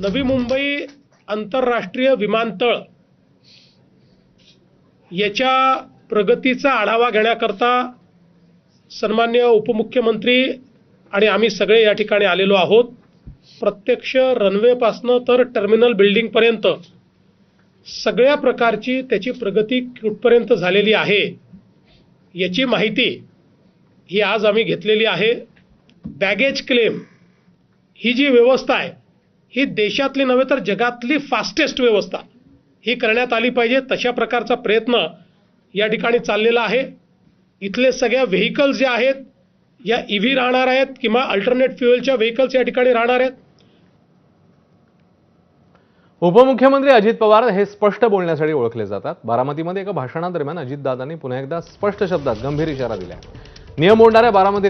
नवी मुंबई आंतरराष्ट्रीय विमानतळ याच्या प्रगतीचा आढावा घेण्याकरता सन्माननीय उपमुख्यमंत्री आणि आम्ही सगळे या ठिकाणी आलेलो आहोत. प्रत्यक्ष रनवे पासनं तर टर्मिनल बिल्डिंग पर्यंत सगळ्या प्रकारची त्याची प्रगती कुठपर्यंत झालेली आहे याची माहिती ही आज आम्ही घेतलेली आहे. बॅगेज क्लेम ही जी व्यवस्था आहे ही देशातली नव्हे तर जगातली फास्टेस्ट व्यवस्था ही करण्यात आली पाहिजे. तशा प्रकारचा प्रयत्न या ठिकाणी चाललेला आहे. इथले सगळ्या व्हेइकल्स जे आहेत या EV राहणार आहेत किंवा अल्टरनेट फ्युएलच्या व्हेइकल्स या ठिकाणी राहणार आहेत. उपमुख्यमंत्री अजित पवार हे स्पष्ट बोलण्यासाठी ओळखले जातात. बारामतीमध्ये एका भाषणादरम्यान अजितदादांनी पुन्हा एकदा स्पष्ट शब्दात गंभीर इशारा दिला. नियम मोडणाऱ्या बारामती